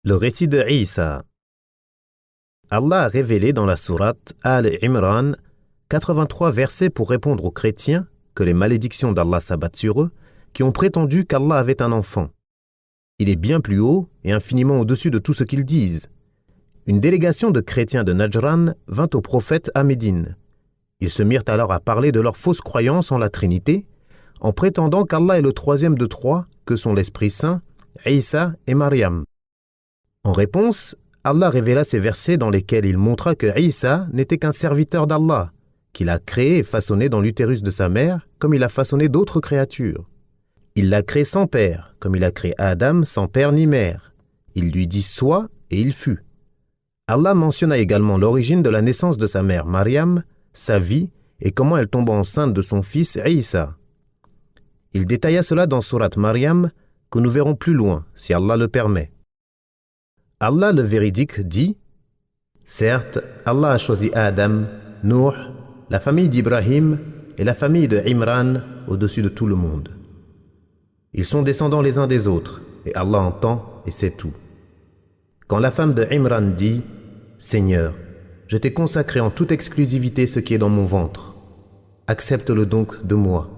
Le récit de Isa. Allah a révélé dans la sourate Al-Imran 83 versets pour répondre aux chrétiens que les malédictions d'Allah s'abattent sur eux, qui ont prétendu qu'Allah avait un enfant. Il est bien plus haut et infiniment au-dessus de tout ce qu'ils disent. Une délégation de chrétiens de Najran vint au prophète à Médine. Ils se mirent alors à parler de leur fausse croyance en la Trinité, en prétendant qu'Allah est le troisième de trois, que sont l'Esprit Saint, Isa et Maryam. En réponse, Allah révéla ces versets dans lesquels il montra que Isa n'était qu'un serviteur d'Allah, qu'il a créé et façonné dans l'utérus de sa mère, comme il a façonné d'autres créatures. Il l'a créé sans père, comme il a créé Adam sans père ni mère. Il lui dit « sois » et il fut. Allah mentionna également l'origine de la naissance de sa mère Maryam, sa vie et comment elle tomba enceinte de son fils Isa. Il détailla cela dans sourate Maryam, que nous verrons plus loin, si Allah le permet. Allah le véridique dit « Certes, Allah a choisi Adam, Nuh, la famille d'Ibrahim et la famille de Imran au-dessus de tout le monde. Ils sont descendants les uns des autres, et Allah entend et sait tout. Quand la femme de Imran dit « Seigneur, je t'ai consacré en toute exclusivité ce qui est dans mon ventre. Accepte-le donc de moi.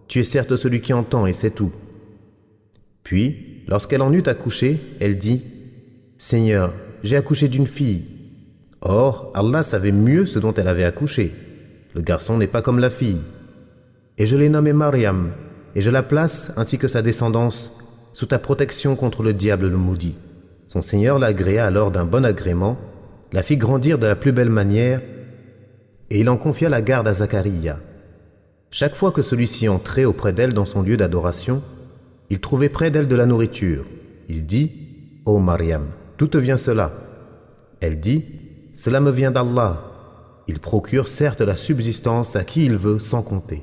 Tu es certes celui qui entend et sait tout. » Puis, lorsqu'elle en eut accouché, elle dit « Seigneur, j'ai accouché d'une fille. » Or, Allah savait mieux ce dont elle avait accouché. Le garçon n'est pas comme la fille. Et je l'ai nommée Maryam, et je la place, ainsi que sa descendance, sous ta protection contre le diable le maudit. Son Seigneur l'agréa alors d'un bon agrément, la fit grandir de la plus belle manière, et il en confia la garde à Zacharia. Chaque fois que celui-ci entrait auprès d'elle dans son lieu d'adoration, il trouvait près d'elle de la nourriture. Il dit « Ô Maryam, d'où te vient cela ?» Elle dit « Cela me vient d'Allah. Il procure certes la subsistance à qui il veut sans compter. »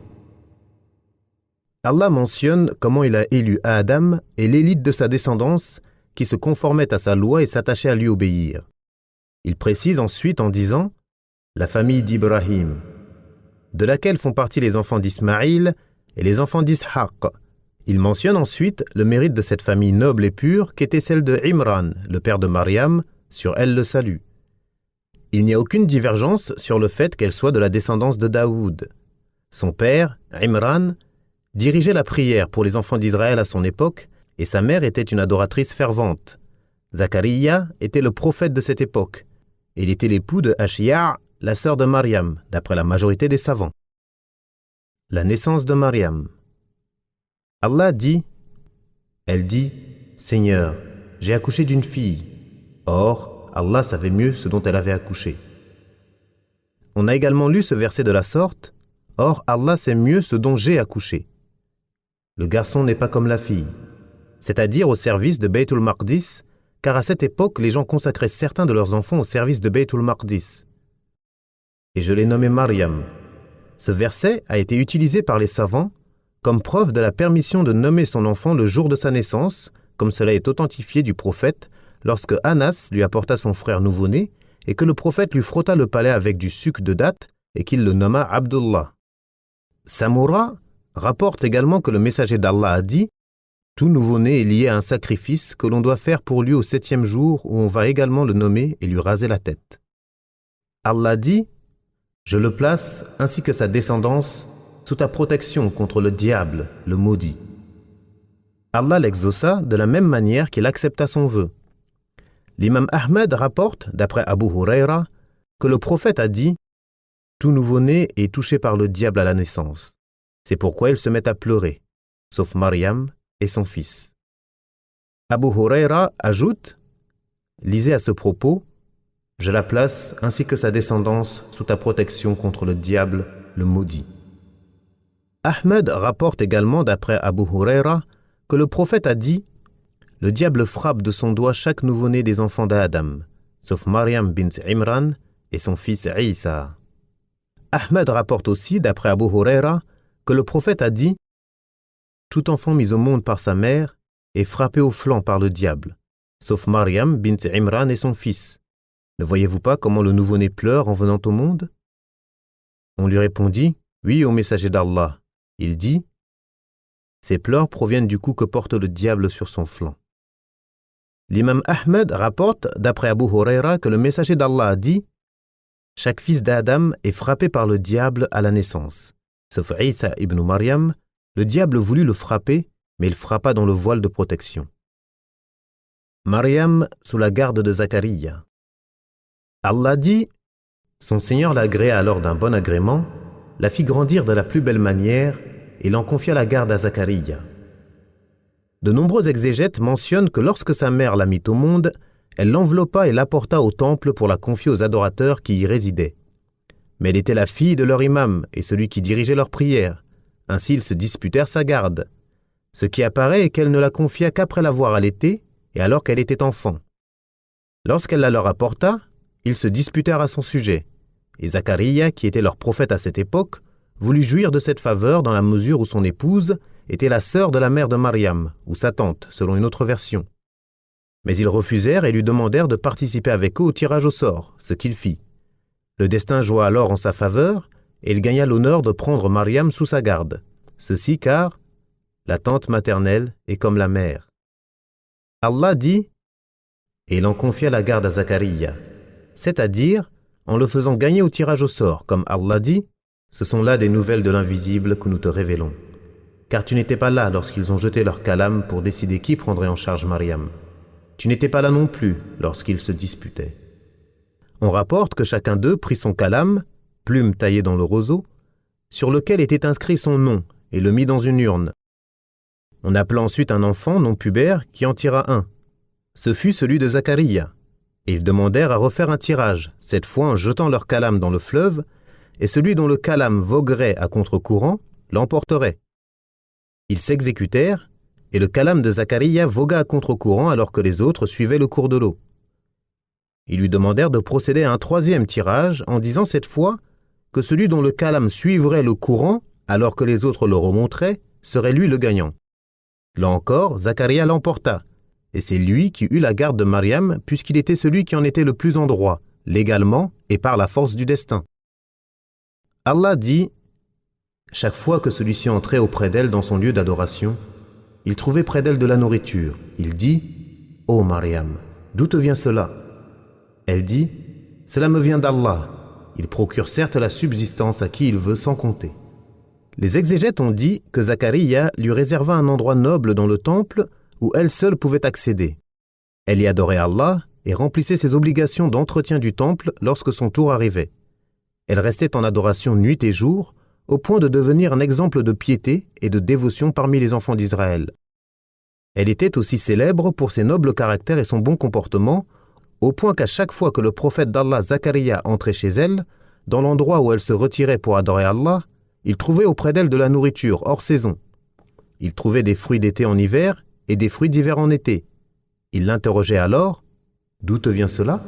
Allah mentionne comment il a élu Adam et l'élite de sa descendance qui se conformait à sa loi et s'attachait à lui obéir. Il précise ensuite en disant « la famille d'Ibrahim », de laquelle font partie les enfants d'Ismaïl et les enfants d'Ishaq. Il mentionne ensuite le mérite de cette famille noble et pure qu'était celle de Imran, le père de Maryam, sur elle le salut. Il n'y a aucune divergence sur le fait qu'elle soit de la descendance de Daoud. Son père, Imran, dirigeait la prière pour les enfants d'Israël à son époque et sa mère était une adoratrice fervente. Zacharia était le prophète de cette époque. Il était l'époux de Ashia', la sœur de Maryam, d'après la majorité des savants. La naissance de Maryam. Allah dit, elle dit, « Seigneur, j'ai accouché d'une fille. » Or, Allah savait mieux ce dont elle avait accouché. On a également lu ce verset de la sorte, « Or, Allah sait mieux ce dont j'ai accouché. » Le garçon n'est pas comme la fille, c'est-à-dire au service de Baytul Maqdis, car à cette époque, les gens consacraient certains de leurs enfants au service de Baytul Maqdis. Et je l'ai nommé Maryam. Ce verset a été utilisé par les savants comme preuve de la permission de nommer son enfant le jour de sa naissance, comme cela est authentifié du prophète, lorsque Anas lui apporta son frère nouveau-né et que le prophète lui frotta le palais avec du sucre de date et qu'il le nomma Abdullah. Samoura rapporte également que le messager d'Allah a dit « Tout nouveau-né est lié à un sacrifice que l'on doit faire pour lui au 7e jour où on va également le nommer et lui raser la tête. » Allah dit « Je le place ainsi que sa descendance sous ta protection contre le diable, le maudit. » Allah l'exauça de la même manière qu'il accepta son vœu. L'imam Ahmed rapporte, d'après Abu Huraira, que le prophète a dit « Tout nouveau-né est touché par le diable à la naissance. C'est pourquoi il se met à pleurer, sauf Maryam et son fils. » Abu Huraira ajoute « Lisez à ce propos, je la place ainsi que sa descendance sous ta protection contre le diable, le maudit. » Ahmed rapporte également d'après Abu Huraira que le prophète a dit « Le diable frappe de son doigt chaque nouveau-né des enfants d'Adam, sauf Maryam bint Imran et son fils Isa. » Ahmed rapporte aussi d'après Abu Huraira que le prophète a dit « Tout enfant mis au monde par sa mère est frappé au flanc par le diable, sauf Maryam bint Imran et son fils. Ne voyez-vous pas comment le nouveau-né pleure en venant au monde ?» On lui répondit « Oui, ô messager d'Allah. » Il dit « Ces pleurs proviennent du coup que porte le diable sur son flanc. » L'imam Ahmed rapporte, d'après Abu Huraira, que le messager d'Allah a dit « Chaque fils d'Adam est frappé par le diable à la naissance. Sauf Isa ibn Maryam, le diable voulut le frapper, mais il frappa dans le voile de protection. » Maryam sous la garde de Zacharia. Allah dit « Son Seigneur l'agréa alors d'un bon agrément, la fit grandir de la plus belle manière et l'en confia la garde à Zacharia. » De nombreux exégètes mentionnent que lorsque sa mère la mit au monde, elle l'enveloppa et l'apporta au temple pour la confier aux adorateurs qui y résidaient. Mais elle était la fille de leur imam et celui qui dirigeait leurs prières. Ainsi ils se disputèrent sa garde. Ce qui apparaît est qu'elle ne la confia qu'après l'avoir allaitée et alors qu'elle était enfant. Lorsqu'elle la leur apporta, ils se disputèrent à son sujet. Et Zacharia, qui était leur prophète à cette époque, voulut jouir de cette faveur dans la mesure où son épouse était la sœur de la mère de Maryam, ou sa tante, selon une autre version. Mais ils refusèrent et lui demandèrent de participer avec eux au tirage au sort, ce qu'il fit. Le destin joua alors en sa faveur, et il gagna l'honneur de prendre Maryam sous sa garde. Ceci car la tante maternelle est comme la mère. Allah dit « Et il en confia la garde à Zacharia », c'est-à-dire en le faisant gagner au tirage au sort, comme Allah dit « Ce sont là des nouvelles de l'invisible que nous te révélons. » Car tu n'étais pas là lorsqu'ils ont jeté leur calame pour décider qui prendrait en charge Maryam. Tu n'étais pas là non plus lorsqu'ils se disputaient. On rapporte que chacun d'eux prit son calame, plume taillée dans le roseau, sur lequel était inscrit son nom, et le mit dans une urne. On appela ensuite un enfant non pubère qui en tira un. Ce fut celui de Zacharia. Et ils demandèrent à refaire un tirage, cette fois en jetant leur calame dans le fleuve, et celui dont le calame voguerait à contre-courant l'emporterait. Ils s'exécutèrent, et le calame de Zacharia vogua à contre-courant alors que les autres suivaient le cours de l'eau. Ils lui demandèrent de procéder à un troisième tirage en disant cette fois que celui dont le calame suivrait le courant alors que les autres le remonteraient serait lui le gagnant. Là encore, Zacharia l'emporta, et c'est lui qui eut la garde de Maryam puisqu'il était celui qui en était le plus en droit, légalement et par la force du destin. Allah dit « Chaque fois que celui-ci entrait auprès d'elle dans son lieu d'adoration, il trouvait près d'elle de la nourriture. Il dit « Ô Maryam, d'où te vient cela ?» Elle dit « Cela me vient d'Allah. Il procure certes la subsistance à qui il veut sans compter. » Les exégètes ont dit que Zacharia lui réserva un endroit noble dans le temple où elle seule pouvait accéder. Elle y adorait Allah et remplissait ses obligations d'entretien du temple lorsque son tour arrivait. Elle restait en adoration nuit et jour, au point de devenir un exemple de piété et de dévotion parmi les enfants d'Israël. Elle était aussi célèbre pour ses nobles caractères et son bon comportement, au point qu'à chaque fois que le prophète d'Allah Zacharia entrait chez elle, dans l'endroit où elle se retirait pour adorer Allah, il trouvait auprès d'elle de la nourriture hors saison. Il trouvait des fruits d'été en hiver et des fruits d'hiver en été. Il l'interrogeait alors « D'où te vient cela ?»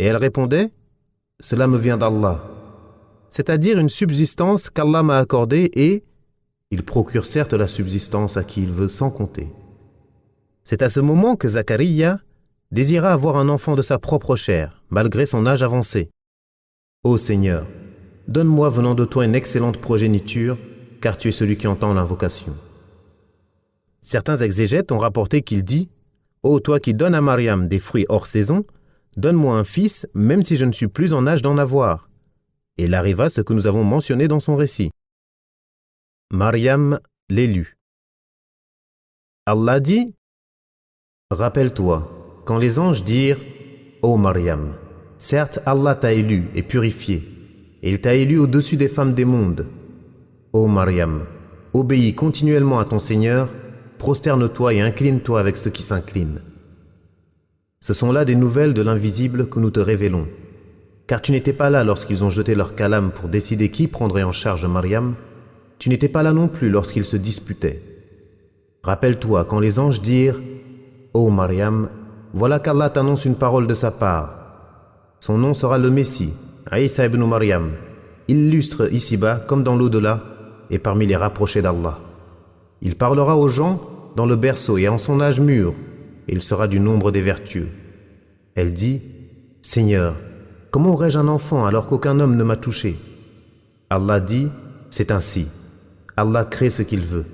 Et elle répondait « Cela me vient d'Allah. » C'est-à-dire une subsistance qu'Allah m'a accordée et il procure certes la subsistance à qui il veut sans compter. C'est à ce moment que Zacharia désira avoir un enfant de sa propre chair, malgré son âge avancé. Ô Seigneur, donne-moi venant de toi une excellente progéniture, car tu es celui qui entend l'invocation. Certains exégètes ont rapporté qu'il dit « Ô toi qui donnes à Maryam des fruits hors saison, donne-moi un fils, même si je ne suis plus en âge d'en avoir. » Et il arriva ce que nous avons mentionné dans son récit. Maryam l'élu. Allah dit « Rappelle-toi, quand les anges dirent « Ô Maryam, certes Allah t'a élu et purifié, et il t'a élu au-dessus des femmes des mondes. Ô Maryam, obéis continuellement à ton Seigneur, prosterne-toi et incline-toi avec ceux qui s'inclinent. Ce sont là des nouvelles de l'invisible que nous te révélons. Car tu n'étais pas là lorsqu'ils ont jeté leur calame pour décider qui prendrait en charge Maryam, tu n'étais pas là non plus lorsqu'ils se disputaient. Rappelle-toi quand les anges dirent « Ô Maryam, voilà qu'Allah t'annonce une parole de sa part. Son nom sera le Messie, Isa ibn Maryam, illustre ici-bas comme dans l'au-delà et parmi les rapprochés d'Allah. Il parlera aux gens dans le berceau et en son âge mûr, et il sera du nombre des vertueux. » Elle dit « Seigneur, comment aurais-je un enfant alors qu'aucun homme ne m'a touché ?» Allah dit « C'est ainsi. Allah crée ce qu'il veut.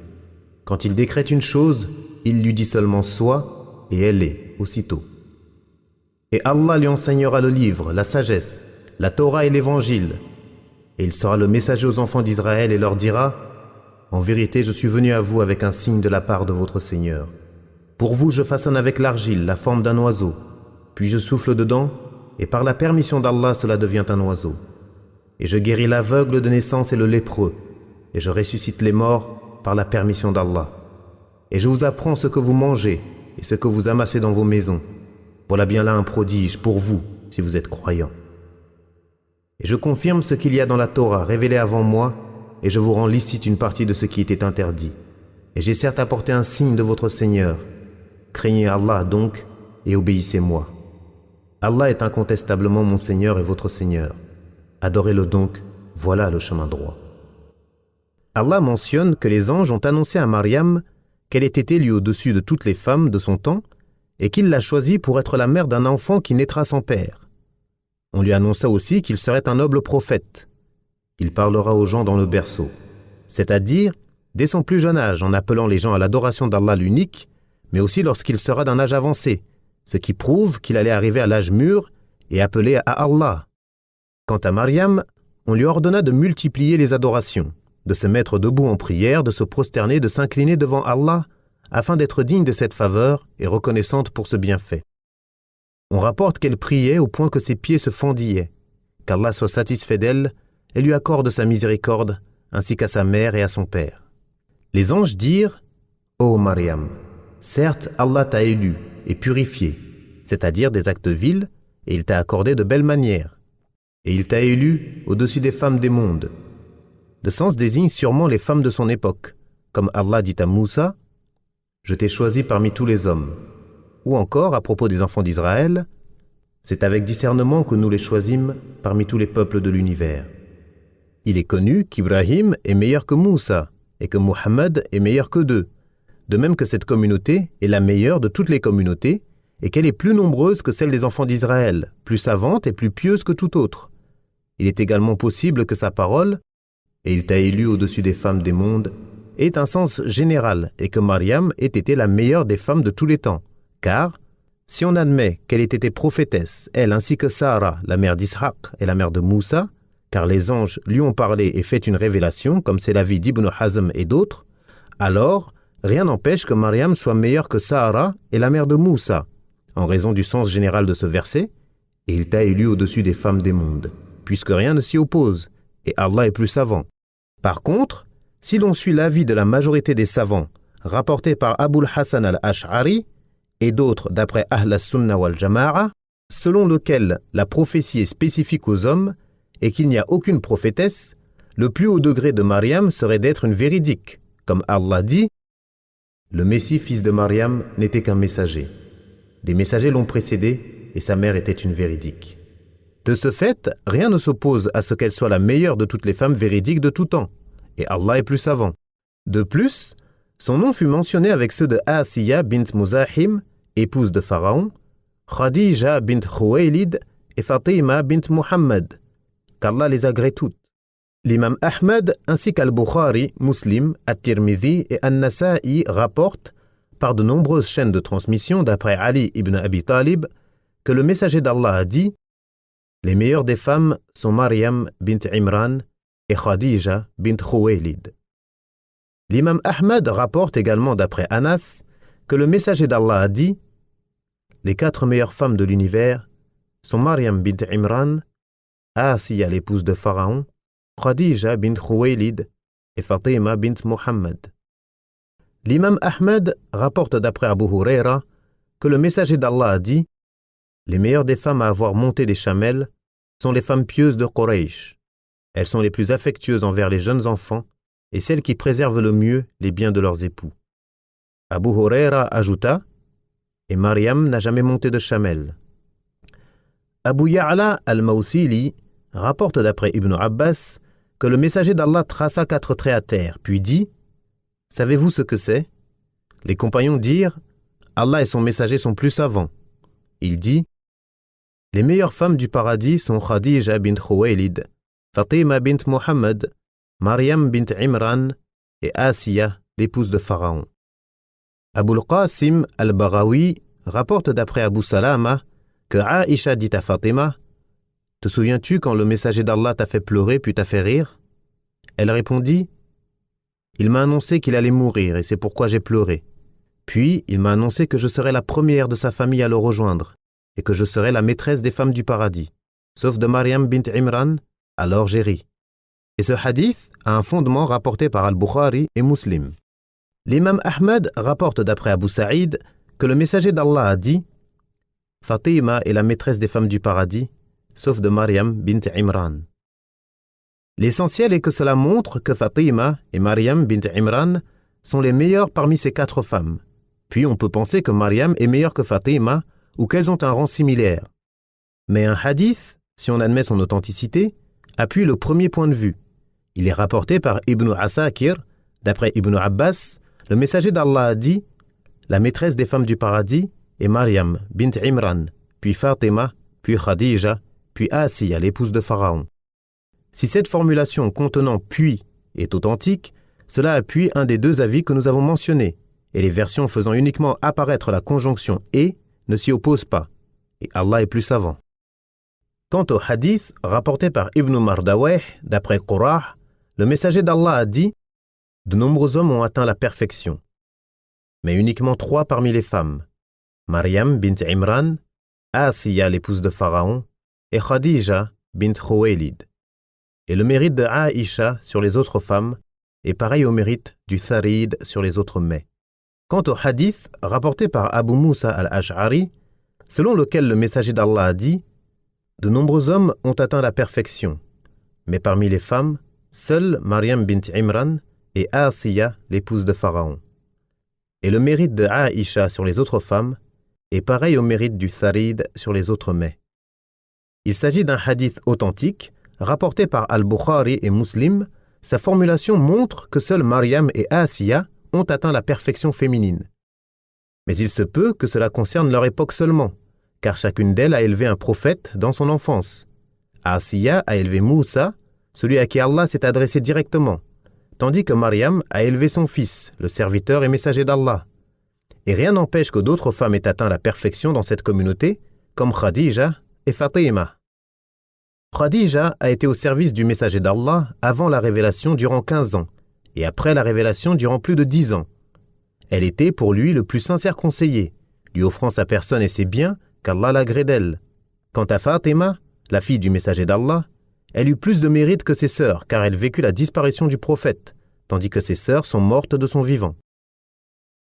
Quand il décrète une chose, il lui dit seulement « sois » et elle est. aussitôt. Et Allah lui enseignera le livre, la sagesse, la Torah et l'évangile. Et il sera le messager aux enfants d'Israël et leur dira: en vérité, je suis venu à vous avec un signe de la part de votre Seigneur. Pour vous, je façonne avec l'argile la forme d'un oiseau, puis je souffle dedans, et par la permission d'Allah, cela devient un oiseau. Et je guéris l'aveugle de naissance et le lépreux, et je ressuscite les morts par la permission d'Allah. Et je vous apprends ce que vous mangez et ce que vous amassez dans vos maisons. Voilà bien là un prodige pour vous, si vous êtes croyants. Et je confirme ce qu'il y a dans la Torah révélée avant moi, et je vous rends licite une partie de ce qui était interdit. Et j'ai certes apporté un signe de votre Seigneur. Craignez Allah donc, et obéissez-moi. Allah est incontestablement mon Seigneur et votre Seigneur. Adorez-le donc, voilà le chemin droit. Allah mentionne que les anges ont annoncé à Mariam qu'elle était élue au-dessus de toutes les femmes de son temps et qu'il l'a choisie pour être la mère d'un enfant qui naîtra sans père. On lui annonça aussi qu'il serait un noble prophète. Il parlera aux gens dans le berceau, c'est-à-dire dès son plus jeune âge en appelant les gens à l'adoration d'Allah l'unique, mais aussi lorsqu'il sera d'un âge avancé, ce qui prouve qu'il allait arriver à l'âge mûr et appeler à Allah. Quant à Mariam, on lui ordonna de multiplier les adorations, de se mettre debout en prière, de se prosterner, de s'incliner devant Allah, afin d'être digne de cette faveur et reconnaissante pour ce bienfait. On rapporte qu'elle priait au point que ses pieds se fendillaient, qu'Allah soit satisfait d'elle et lui accorde sa miséricorde, ainsi qu'à sa mère et à son père. Les anges dirent: Ô Mariam, certes Allah t'a élu et purifié, c'est-à-dire des actes vils, et il t'a accordé de belles manières. Et il t'a élu au-dessus des femmes des mondes. Le sens désigne sûrement les femmes de son époque, comme Allah dit à Moussa: Je t'ai choisi parmi tous les hommes. Ou encore, à propos des enfants d'Israël, c'est avec discernement que nous les choisîmes parmi tous les peuples de l'univers. Il est connu qu'Ibrahim est meilleur que Moussa et que Muhammad est meilleur que d'eux, de même que cette communauté est la meilleure de toutes les communautés et qu'elle est plus nombreuse que celle des enfants d'Israël, plus savante et plus pieuse que tout autre. Il est également possible que sa parole, et il t'a élu au-dessus des femmes des mondes, ait un sens général et que Mariam ait été la meilleure des femmes de tous les temps. Car, si on admet qu'elle ait été prophétesse, elle ainsi que Sarah, la mère d'Ishaq et la mère de Moussa, car les anges lui ont parlé et fait une révélation, comme c'est l'avis d'Ibn Hazm et d'autres, alors rien n'empêche que Mariam soit meilleure que Sarah et la mère de Moussa, en raison du sens général de ce verset, et il t'a élu au-dessus des femmes des mondes, puisque rien ne s'y oppose, et Allah est plus savant. Par contre, si l'on suit l'avis de la majorité des savants, rapporté par Abul Hassan al-Ash'ari, et d'autres d'après Ahl as-Sunnah wal-Jama'a, selon lequel la prophétie est spécifique aux hommes et qu'il n'y a aucune prophétesse, le plus haut degré de Mariam serait d'être une véridique, comme Allah dit: le Messie, fils de Mariam, n'était qu'un messager. Les messagers l'ont précédé et sa mère était une véridique. De ce fait, rien ne s'oppose à ce qu'elle soit la meilleure de toutes les femmes véridiques de tout temps, et Allah est plus savant. De plus, son nom fut mentionné avec ceux de Asiya bint Muzahim, épouse de Pharaon, Khadija bint Khuwaylid et Fatima bint Muhammad, qu'Allah les agrée toutes. L'imam Ahmad ainsi qu'Al-Bukhari, Muslim, At-Tirmidhi et An-Nasa'i rapportent, par de nombreuses chaînes de transmission d'après Ali ibn Abi Talib, que le messager d'Allah a dit: les meilleures des femmes sont Mariam bint Imran et Khadija bint Khuwaylid. L'imam Ahmad rapporte également d'après Anas que le messager d'Allah a dit: les 4 meilleures femmes de l'univers sont Mariam bint Imran, Asiya l'épouse de Pharaon, Khadija bint Khuwaylid et Fatima bint Muhammad. L'imam Ahmad rapporte d'après Abu Huraira que le messager d'Allah a dit: les meilleures des femmes à avoir monté des chamelles sont les femmes pieuses de Quraysh. Elles sont les plus affectueuses envers les jeunes enfants et celles qui préservent le mieux les biens de leurs époux. Abu Huraira ajouta: et Mariam n'a jamais monté de chamelle. Abu Ya'la al-Mawsili rapporte d'après Ibn Abbas que le messager d'Allah traça 4 traits à terre, puis dit: savez-vous ce que c'est? Les compagnons dirent: Allah et son messager sont plus savants. Il dit: les meilleures femmes du paradis sont Khadija bint Khuwaylid, Fatima bint Muhammad, Mariam bint Imran et Asiya, l'épouse de Pharaon. Abul Qasim al-Baghawi rapporte d'après Abu Salama que Aïcha dit à Fatima « Te souviens-tu quand le messager d'Allah t'a fait pleurer puis t'a fait rire ?» Elle répondit « Il m'a annoncé qu'il allait mourir et c'est pourquoi j'ai pleuré. Puis il m'a annoncé que je serais la première de sa famille à le rejoindre et que je serais la maîtresse des femmes du paradis, sauf de Maryam bint Imran, alors j'ai ri. » Et ce hadith a un fondement rapporté par Al-Bukhari et Muslim. L'imam Ahmad rapporte d'après Abu Saïd que le messager d'Allah a dit « Fatima est la maîtresse des femmes du paradis, sauf de Maryam bint Imran. » L'essentiel est que cela montre que Fatima et Maryam bint Imran sont les meilleures parmi ces 4 femmes. Puis on peut penser que Maryam est meilleure que Fatima ou qu'elles ont un rang similaire. Mais un hadith, si on admet son authenticité, appuie le premier point de vue. Il est rapporté par Ibn Asakir, d'après Ibn Abbas, le messager d'Allah a dit « La maîtresse des femmes du paradis est Maryam bint Imran, puis Fatima, puis Khadija, puis Asiya, l'épouse de Pharaon. » Si cette formulation contenant « puis » est authentique, cela appuie un des 2 avis que nous avons mentionnés, et les versions faisant uniquement apparaître la conjonction « et » ne s'y opposent pas, et Allah est plus savant. Quant au hadith rapporté par Ibn Mardaweh, d'après Qurah, le messager d'Allah a dit « De nombreux hommes ont atteint la perfection, mais uniquement 3 parmi les femmes, Maryam bint Imran, Asiya l'épouse de Pharaon, et Khadija bint Khuwaylid. Et le mérite de Aïcha sur les autres femmes est pareil au mérite du Tharid sur les autres mets. » Quant au hadith rapporté par Abu Musa al-Ash'ari, selon lequel le messager d'Allah a dit « De nombreux hommes ont atteint la perfection, mais parmi les femmes, seule Maryam bint Imran et Asiya, l'épouse de Pharaon. Et le mérite de Aïcha sur les autres femmes est pareil au mérite du Tharid sur les autres mets. » Il s'agit d'un hadith authentique, rapporté par Al-Bukhari et Muslim. Sa formulation montre que seules Maryam et Asiya ont atteint la perfection féminine. Mais il se peut que cela concerne leur époque seulement, car chacune d'elles a élevé un prophète dans son enfance. Asiya a élevé Moussa, celui à qui Allah s'est adressé directement, tandis que Maryam a élevé son fils, le serviteur et messager d'Allah. Et rien n'empêche que d'autres femmes aient atteint la perfection dans cette communauté, comme Khadija et Fatima. Khadija a été au service du messager d'Allah avant la révélation durant 15 ans, et après la révélation durant plus de 10 ans. Elle était pour lui le plus sincère conseiller, lui offrant sa personne et ses biens qu'Allah l'agrée d'elle. Quant à Fatima, la fille du messager d'Allah, elle eut plus de mérite que ses sœurs, car elle vécut la disparition du prophète, tandis que ses sœurs sont mortes de son vivant.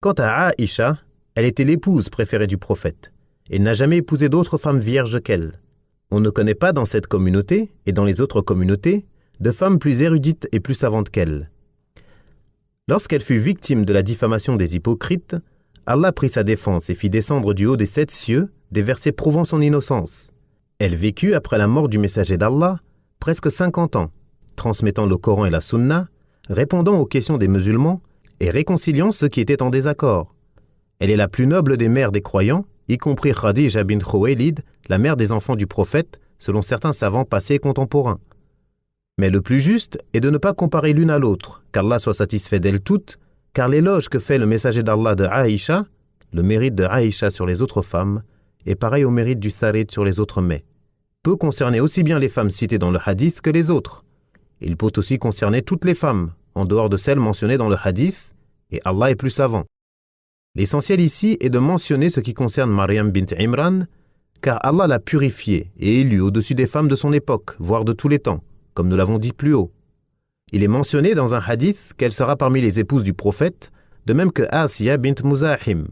Quant à Aïcha, elle était l'épouse préférée du prophète, et n'a jamais épousé d'autres femmes vierges qu'elle. On ne connaît pas dans cette communauté, et dans les autres communautés, de femmes plus érudites et plus savantes qu'elle. Lorsqu'elle fut victime de la diffamation des hypocrites, Allah prit sa défense et fit descendre du haut des 7 cieux des versets prouvant son innocence. Elle vécut après la mort du messager d'Allah presque 50 ans, transmettant le Coran et la Sunna, répondant aux questions des musulmans et réconciliant ceux qui étaient en désaccord. Elle est la plus noble des mères des croyants, y compris Khadija bint Khuwaylid, la mère des enfants du prophète, selon certains savants passés et contemporains. Mais le plus juste est de ne pas comparer l'une à l'autre, qu'Allah soit satisfait d'elles toutes, car l'éloge que fait le messager d'Allah de Aïcha, le mérite de Aïcha sur les autres femmes, est pareil au mérite du Tharid sur les autres mets, peut concerner aussi bien les femmes citées dans le hadith que les autres. Il peut aussi concerner toutes les femmes, en dehors de celles mentionnées dans le hadith, et Allah est plus savant. L'essentiel ici est de mentionner ce qui concerne Maryam bint Imran, car Allah l'a purifiée et élue au-dessus des femmes de son époque, voire de tous les temps, comme nous l'avons dit plus haut. Il est mentionné dans un hadith qu'elle sera parmi les épouses du prophète, de même que Asiya bint Muzahim.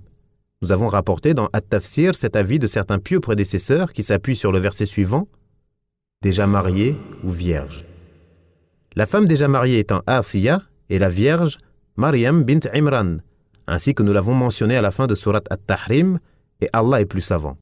Nous avons rapporté dans At-Tafsir cet avis de certains pieux prédécesseurs qui s'appuient sur le verset suivant, déjà mariée ou vierge. La femme déjà mariée étant Asiya et la vierge Maryam bint Imran, ainsi que nous l'avons mentionné à la fin de Surat At-Tahrim, et Allah est plus savant.